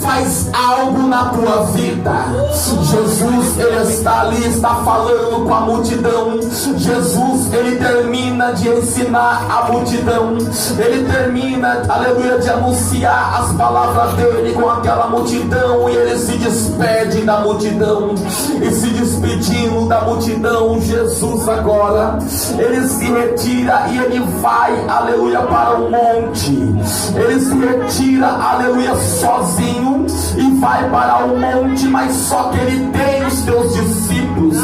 faz algo na tua vida. Jesus, ele está ali, está falando com a multidão. Jesus, ele termina de ensinar a multidão. Ele termina, aleluia, de anunciar as palavras dele com aquela multidão. E ele se despede da multidão. E se despedindo da multidão, Jesus agora, ele se retira e ele vai, aleluia, para o monte. Ele se retira, aleluia, sozinho e vai para o monte, mas só que ele tem os seus discípulos.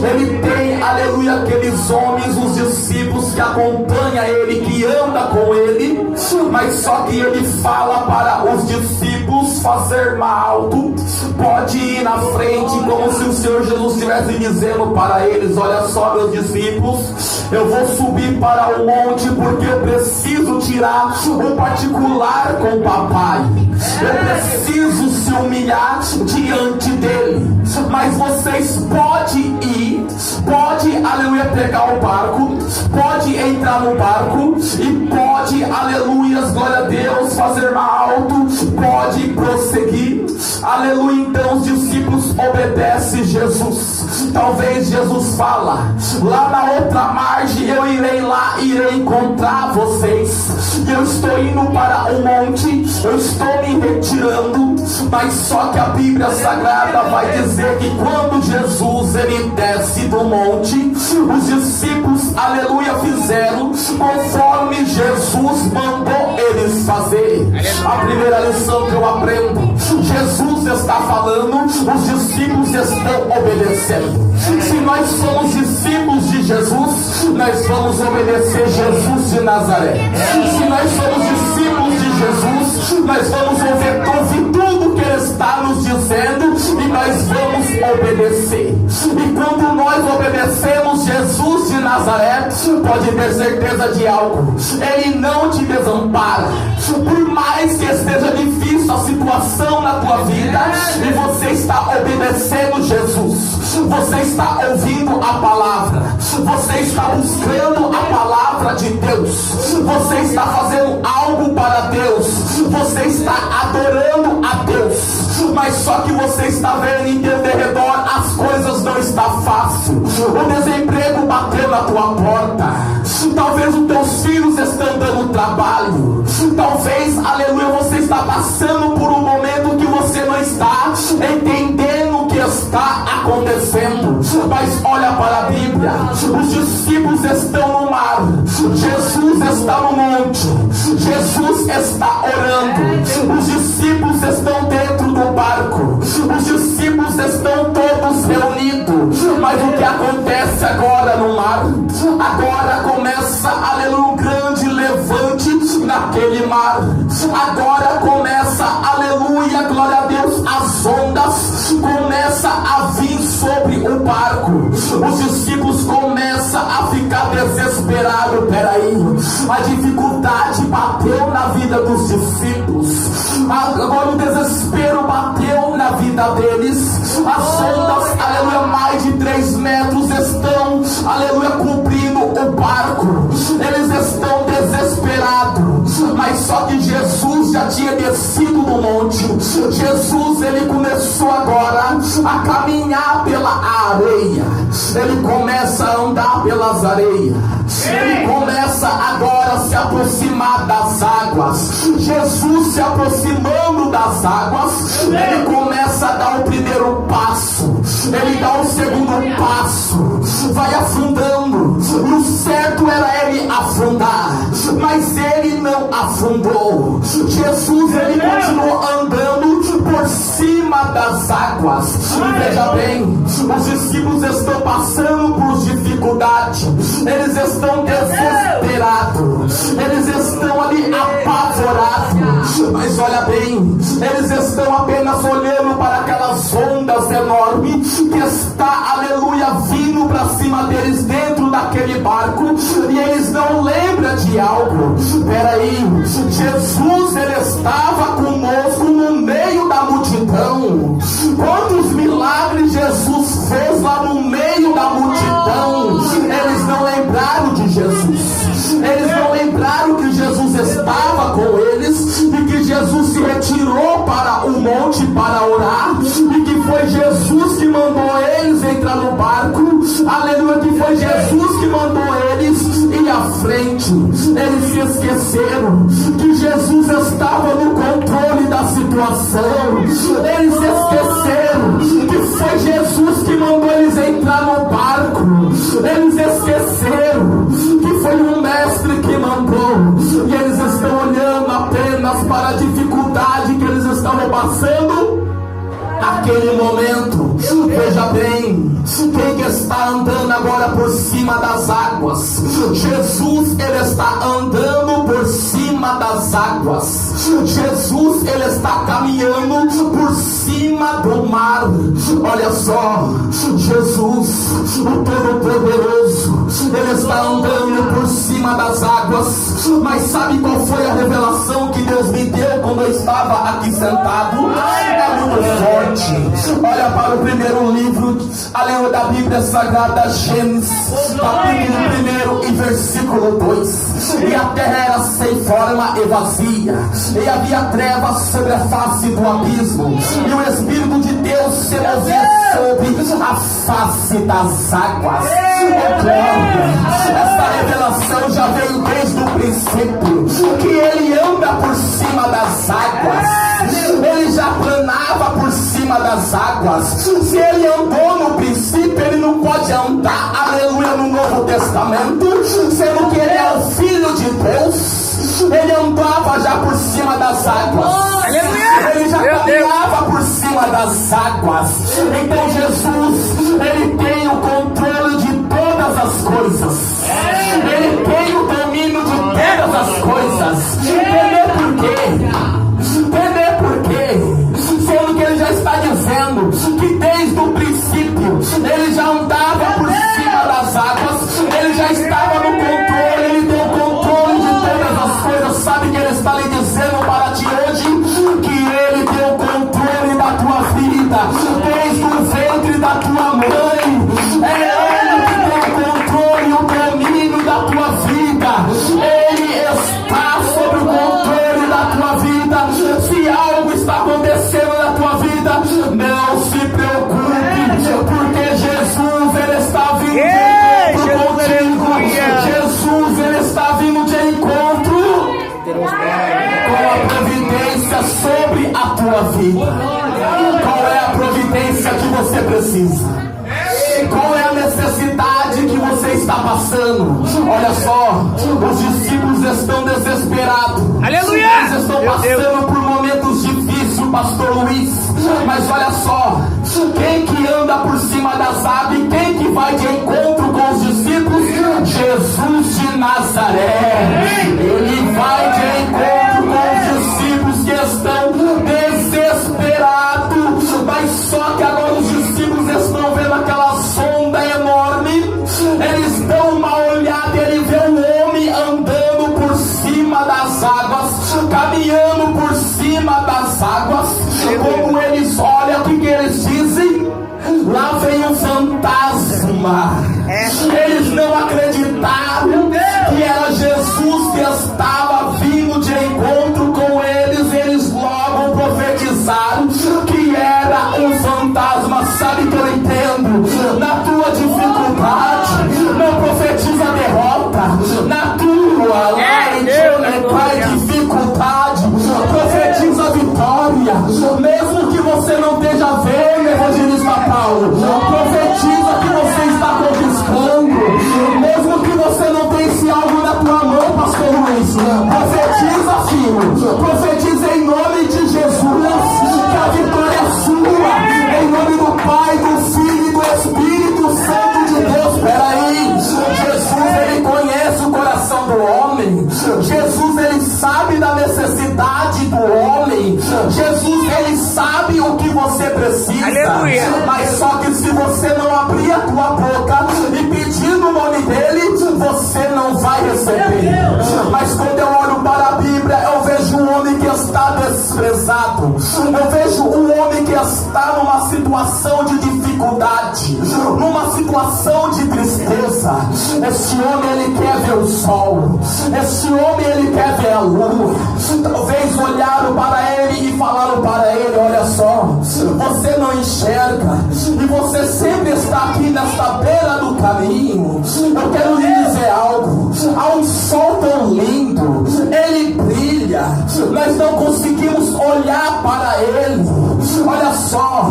Ele tem, aleluia, aqueles homens, os discípulos que acompanham ele, que anda com ele, mas só que ele fala para os discípulos fazer alto, pode ir na frente, como se o Senhor Jesus estivesse dizendo para eles: olha só, meus discípulos, eu vou subir para o monte porque eu preciso tirar um particular com o papai. Eu preciso se humilhar diante dele. Mas vocês podem ir, pode, aleluia, pegar o barco, pode entrar no barco e pode, aleluia, glória a Deus, fazer alto, pode prosseguir. Aleluia. Então os discípulos obedecem Jesus. Talvez Jesus fala: lá na outra margem eu irei lá, irei encontrar vocês. Eu estou indo para o monte, eu estou me retirando. Mas só que a Bíblia Sagrada vai dizer que quando Jesus ele desce do monte, os discípulos, aleluia, fizeram conforme Jesus mandou eles fazer. A primeira lição que eu aprendo: Jesus está falando, os discípulos estão obedecendo. Se nós somos discípulos de Jesus, nós vamos obedecer Jesus de Nazaré. Se nós somos discípulos de Jesus, nós vamos ouvir tudo que ele está nos dizendo e nós vamos obedecer. E quando nós obedecemos Jesus de Nazaré, pode ter certeza de algo: ele não te desampara. Por mais que esteja difícil a situação na tua vida e você está obedecendo Jesus, você está ouvindo a palavra, você está buscando a palavra de Deus, você está fazendo algo para Deus, você está adorando a Deus, mas só que você está vendo em teu derredor as coisas não estão fáceis. O desemprego bateu na tua porta, talvez os teus filhos estão dando trabalho, talvez, aleluia, você está passando por um momento que você não está entendendo o que está acontecendo. Mas olha para a Bíblia: os discípulos estão no mar, Jesus está no monte, Jesus está orando, os discípulos estão dentro do barco, os discípulos estão todos reunidos. Mas o que acontece agora no mar? Agora começa, aleluia, um grande levante naquele mar. Agora começa, aleluia, glória a Deus, as ondas começam a vir sobre o barco. Os discípulos começam a ficar desesperados. Peraí, a dificuldade bateu na vida dos discípulos, agora o desespero bateu na vida deles. As ondas, aleluia, mais de 3 metros estão, aleluia, cobrindo o barco. Eles estão desesperados, mas só que Jesus já tinha descido do monte. Jesus, ele começou agora a caminhar pela areia. Ele começa a andar pelas areias. Ele começa agora a se aproximar das águas. Jesus se aproximando das águas, ele começa a dar o primeiro passo, ele dá o segundo passo, vai afundando. E o certo era ele afundar, mas ele não afundou. Jesus, ele continuou andando por cima das águas. E veja bem, os discípulos estão passando por dificuldade, eles estão desesperados, eles estão ali apavorados. Mas olha bem, eles estão apenas olhando para aquelas ondas enormes que está, aleluia, vindo para cima deles dentro daquele barco, e eles não lembram de algo. Peraí, Jesus, ele estava conosco no meio da multidão. Quantos milagres Jesus fez lá no meio da multidão? Eles não lembraram de Jesus, eles não lembraram que Jesus estava com eles e que Jesus se retirou para o monte para orar, e que foi Jesus que mandou eles entrar no barco, aleluia, que foi Jesus que mandou eles ir à frente. Eles se esqueceram que Jesus estava no controle da situação. Eles se esqueceram que foi Jesus que mandou eles entrar no barco. Eles esqueceram que foi um mestre que mandou, e eles estão olhando apenas para a dificuldade que eles estavam passando naquele momento. Veja bem, quem que está andando agora por cima das águas? Jesus, ele está andando por cima das águas. Jesus, ele está caminhando por cima do mar. Olha só, Jesus, o Todo-Poderoso, ele está andando por cima das águas. Mas sabe qual foi a revelação que Deus me deu quando eu estava aqui sentado? É muito forte. Olha para o primeiro livro, aleluia, da Bíblia Sagrada, Gênesis, capítulo 1 e versículo 2. E a terra era sem forma e vazia, e havia trevas sobre a face do abismo, e o Espírito de Deus se movia sobre a face das águas. Oh, glória! Essa revelação já veio desde o princípio, que ele anda por cima das águas. Ele já planava por cima das águas. Se ele andou no princípio, ele não pode andar, aleluia, no Novo Testamento, sendo que ele é o Filho de Deus. Ele andava já por cima das águas. Ele já caminhava por cima das águas. Então Jesus, ele tem o controle de todas as coisas. Ele tem o domínio de todas as coisas. Entendeu por quê? Entender por quê? Sendo que ele já está dizendo que desde o princípio ele já andava por cima das águas, ele já estava no controle, ele tem o controle de todas as coisas. Sabe que ele está lhe dizendo para ti hoje? Que ele tem o controle da tua vida, desde o ventre da tua mãe. É ele que tem o controle, o domínio da tua vida. Ele está sob o controle da tua vida. Se algo está acontecendo na tua vida, não se preocupe, porque Jesus, ele está vindo de encontro contigo. Jesus, ele está vindo de encontro com a providência sobre a tua vida. Qual é a providência que você precisa? Qual é a necessidade que você está passando? Olha só, os discípulos estão desesperados. Aleluia! Eles estão passando por momentos difíceis, pastor Luiz. Mas olha só, quem que anda por cima das águas, quem que vai de encontro com os discípulos? Jesus de Nazaré. Ele vai de encontro com os discípulos que estão desesperados. Mas só que agora os discípulos estão vendo aquela sonda enorme. Eles dão uma olhada e ele vê um homem andando por cima das águas, caminhando por cima das águas. Como eles olham, o que eles dizem? Lá vem um fantasma. Eles não acreditaram que era Jesus que estava vindo de encontro com eles. Eles logo profetizaram que era um fantasma. Sabe que eu entendo? Na tua dificuldade, não profetiza derrota. Na tua dificuldade, profetiza vitória. Mesmo que você não esteja vendo, evangelista Paulo, profetiza que você está conquistando. Mesmo que você não tenha esse algo na tua mão, pastor Luiz, profetiza, filho. Profetiza em nome de Jesus que a vitória é sua. Em nome do Pai, do Filho e do Espírito Santo de Deus. Peraí, Jesus, ele conhece o coração do homem. Jesus, ele sabe da necessidade do homem. Jesus, ele sabe o que você precisa. Aleluia. Mas só que se você não abrir a tua boca e pedir no nome dele, você não vai receber. Mas quando eu olho para a Bíblia, eu vejo um homem que está desprezado. Eu vejo um homem que está numa situação de dificuldade, numa situação de tristeza. Esse homem, ele quer ver o sol. Esse homem, ele quer ver a lua. Talvez olharam para ele e falaram para ele: olha só, você não enxerga e você sempre está aqui nesta beira do caminho. Eu quero lhe dizer algo: há um sol tão lindo, ele brilha, nós não conseguimos olhar para ele. Olha só,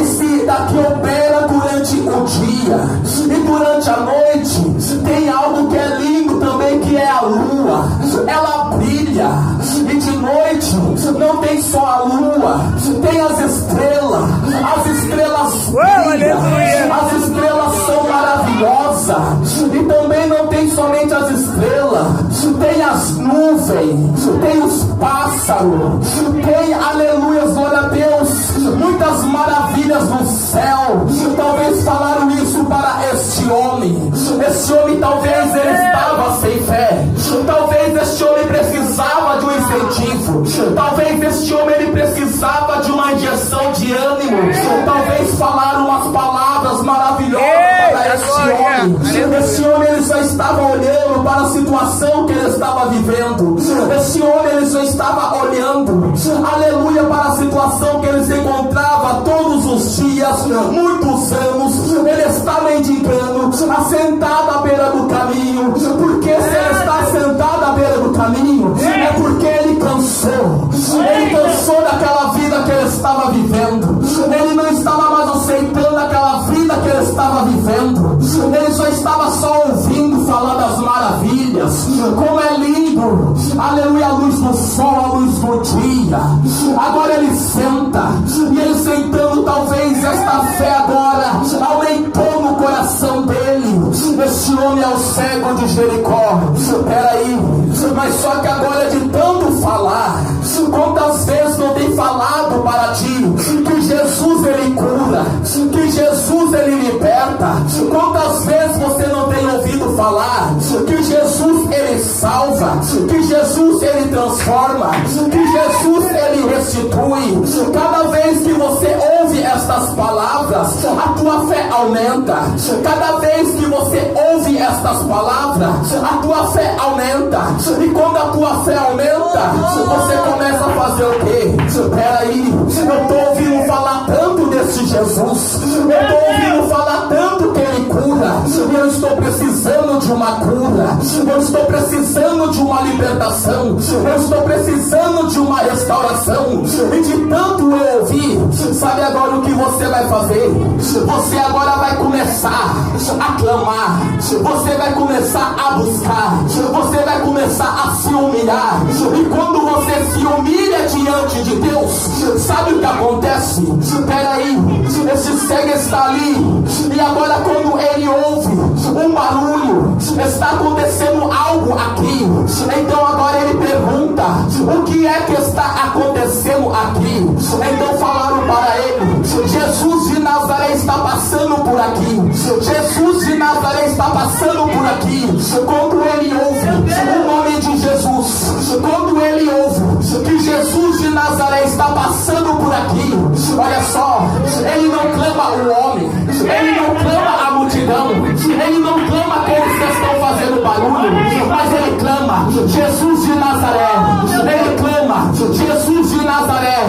esse daqui opera durante o dia e durante a noite tem algo que é lindo também, que é a lua. Ela brilha, e de noite não tem só a lua, tem as estrelas. As estrelas brilham, as estrelas são maravilhosas. E também não tem somente as estrelas, tem as nuvens, tem os pássaros, tem, aleluia, glória a Deus, muitas maravilhas no céu. Talvez falaram isso para este homem. Este homem, talvez ele estava sem fé, talvez este homem precisava de um incentivo, talvez este homem ele precisava de uma injeção de ânimo. Talvez falaram umas palavras maravilhosas para este homem. Esse homem, ele só estava olhando para a situação que ele estava vivendo. Esse homem, ele só estava olhando, aleluia, para a situação que ele se encontrava todos os dias, muitos anos. Ele está mendigando, assentado à beira do caminho. Porque se ele está sentado à beira do caminho, é porque ele cansou. Ele cansou daquela vida que ele estava vivendo. Ele não estava mais aceitando aquela vida que ele estava vivendo. Ele só estava só ouvindo falar das maravilhas, como é lindo, aleluia, a luz do sol, a luz do dia. Agora ele senta, e ele sentando, talvez esta fé agora aumentou no coração dele. Este homem é o cego de Jericó. Peraí, mas só que agora de tanto falar, quantas vezes não tem falado para ti que Jesus ele cura, que Jesus ele liberta? Quantas vezes você não tem ouvido falar que Jesus ele salva, que Jesus ele transforma, que Jesus ele restitui? Cada vez que você ouve estas palavras, a tua fé aumenta. Cada vez que você ouve estas palavras, a tua fé aumenta. E quando a tua fé aumenta, você começa a fazer o quê? Peraí, eu estou ouvindo falar tanto desse Jesus, eu estou ouvindo falar tanto que ele cura, e eu estou precisando de uma cura, eu estou precisando de uma libertação, eu estou precisando de uma restauração. E de tanto eu ouvir, sabe agora o que você vai fazer? Você agora vai começar a clamar, você vai começar a buscar, você vai começar a se humilhar. E quando você se humilha diante de Deus, sabe o que acontece? Peraí, esse cego está ali, e agora quando ele ouve um barulho, está acontecendo algo aqui. Então agora ele pergunta: o que é que está acontecendo aqui? Então falaram para ele: Jesus de Nazaré está passando por aqui. Jesus de Nazaré está passando por aqui. Quando ele ouve o nome de Jesus, quando ele ouve que Jesus de Nazaré está passando por aqui, olha só, ele não clama o homem, ele não clama a multidão, ele não clama aqueles que estão fazendo barulho, mas ele clama Jesus de Nazaré, ele clama Jesus de Nazaré.